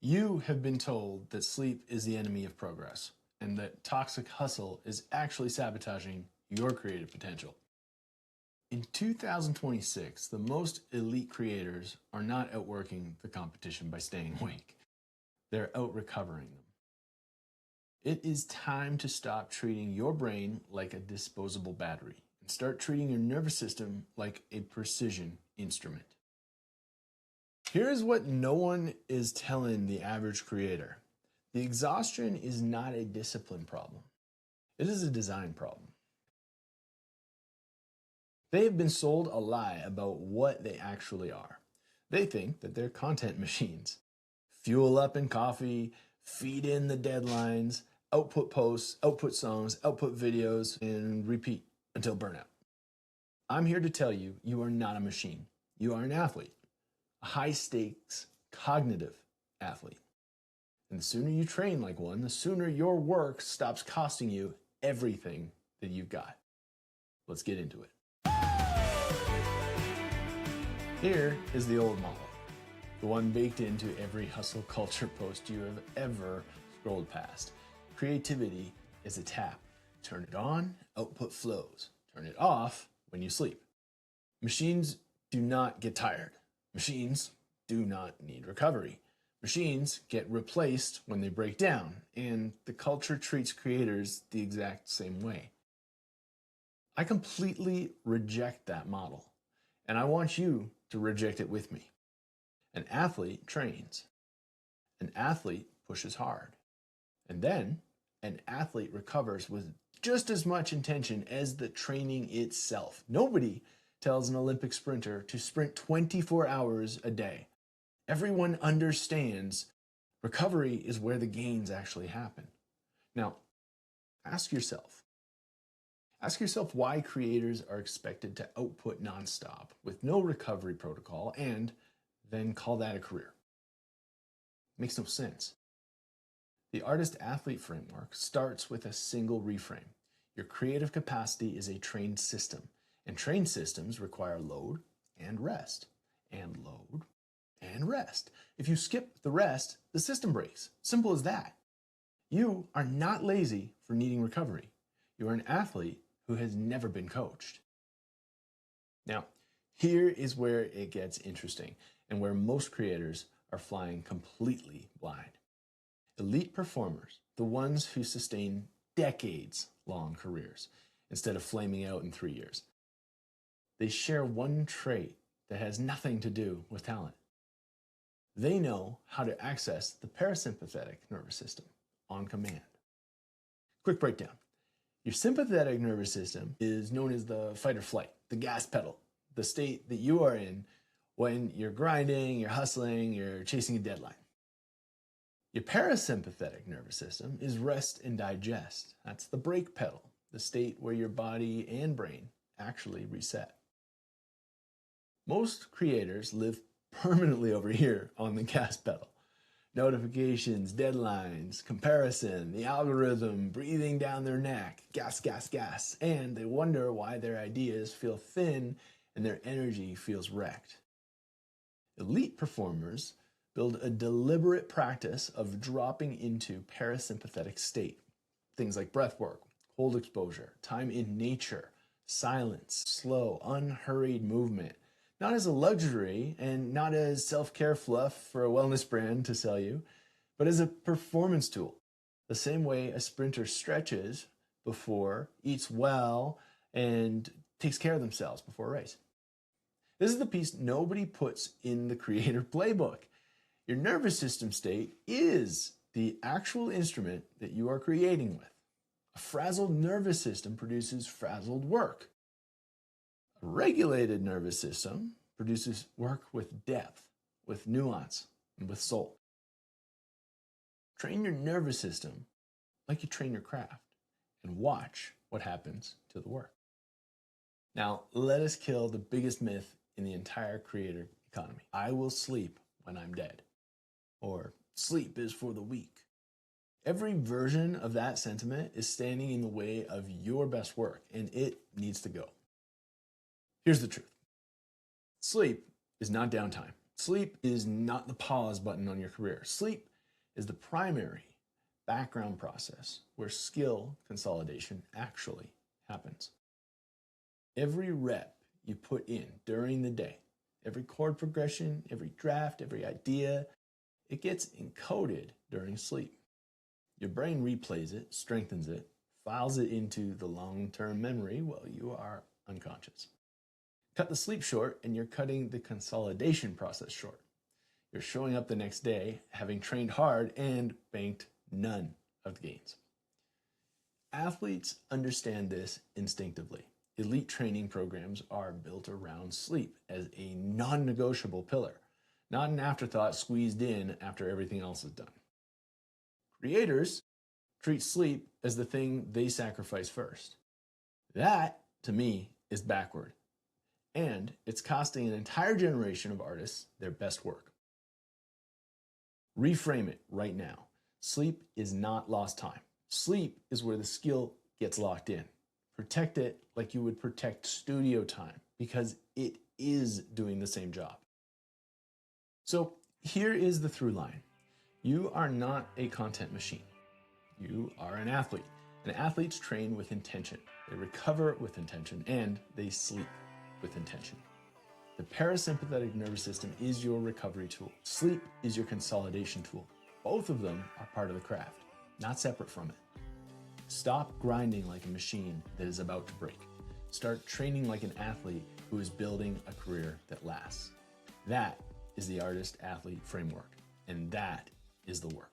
You have been told that sleep is the enemy of progress and that toxic hustle is actually sabotaging your creative potential. In 2026, the most elite creators are not outworking the competition by staying awake. They're out recovering them. It is time to stop treating your brain like a disposable battery and start treating your nervous system like a precision instrument. Here's what no one is telling the average creator. The exhaustion is not a discipline problem. It is a design problem. They have been sold a lie about what they actually are. They think that they're content machines. Fuel up in coffee, feed in the deadlines, output posts, output songs, output videos, and repeat until burnout. I'm here to tell you, you are not a machine. You are an athlete. A high-stakes, cognitive athlete. And the sooner you train like one, the sooner your work stops costing you everything that you've got. Let's get into it. Here is the old model, the one baked into every hustle culture post you have ever scrolled past. Creativity is a tap. Turn it on, output flows. Turn it off when you sleep. Machines do not get tired. Machines do not need recovery. Machines get replaced when they break down, and the culture treats creators the exact same way. I completely reject that model, and I want you to reject it with me. An athlete trains. An athlete pushes hard. And then an athlete recovers with just as much intention as the training itself. Nobody tells an Olympic sprinter to sprint 24 hours a day. Everyone understands recovery is where the gains actually happen. Now, ask yourself why creators are expected to output nonstop with no recovery protocol and then call that a career. Makes no sense. The artist-athlete framework starts with a single reframe. Your creative capacity is a trained system. And trained systems require load and rest, and load and rest. If you skip the rest, the system breaks. Simple as that. You are not lazy for needing recovery. You are an athlete who has never been coached. Now, here is where it gets interesting and where most creators are flying completely blind. Elite performers, the ones who sustain decades-long careers instead of flaming out in 3 years, they share one trait that has nothing to do with talent. They know how to access the parasympathetic nervous system on command. Quick breakdown. Your sympathetic nervous system is known as the fight or flight, the gas pedal, the state that you are in when you're grinding, you're hustling, you're chasing a deadline. Your parasympathetic nervous system is rest and digest. That's the brake pedal, the state where your body and brain actually reset. Most creators live permanently over here on the gas pedal. Notifications, deadlines, comparison, the algorithm breathing down their neck, gas, gas, gas, and they wonder why their ideas feel thin and their energy feels wrecked. Elite performers build a deliberate practice of dropping into parasympathetic state. Things like breath work, cold exposure, time in nature, silence, slow, unhurried movement. Not as a luxury and not as self-care fluff for a wellness brand to sell you, but as a performance tool. The same way a sprinter stretches before, eats well, and takes care of themselves before a race. This is the piece nobody puts in the creator playbook. Your nervous system state is the actual instrument that you are creating with. A frazzled nervous system produces frazzled work. A regulated nervous system produces work with depth, with nuance, and with soul. Train your nervous system like you train your craft and watch what happens to the work. Now, let us kill the biggest myth in the entire creator economy. I will sleep when I'm dead. Or sleep is for the weak. Every version of that sentiment is standing in the way of your best work, and it needs to go. Here's the truth. Sleep is not downtime. Sleep is not the pause button on your career. Sleep is the primary background process where skill consolidation actually happens. Every rep you put in during the day, every chord progression, every draft, every idea, it gets encoded during sleep. Your brain replays it, strengthens it, files it into the long-term memory while you are unconscious. Cut the sleep short and you're cutting the consolidation process short. You're showing up the next day having trained hard and banked none of the gains. Athletes understand this instinctively. Elite training programs are built around sleep as a non-negotiable pillar, not an afterthought squeezed in after everything else is done. Creators treat sleep as the thing they sacrifice first. That, to me, is backward, and it's costing an entire generation of artists their best work. Reframe it right now. Sleep is not lost time. Sleep is where the skill gets locked in. Protect it like you would protect studio time because it is doing the same job. So here is the through line. You are not a content machine. You are an athlete. And athletes train with intention. They recover with intention and they sleep with intention. The parasympathetic nervous system is your recovery tool. Sleep is your consolidation tool. Both of them are part of the craft, not separate from it. Stop grinding like a machine that is about to break. Start training like an athlete who is building a career that lasts. That is the artist-athlete framework, and that is the work.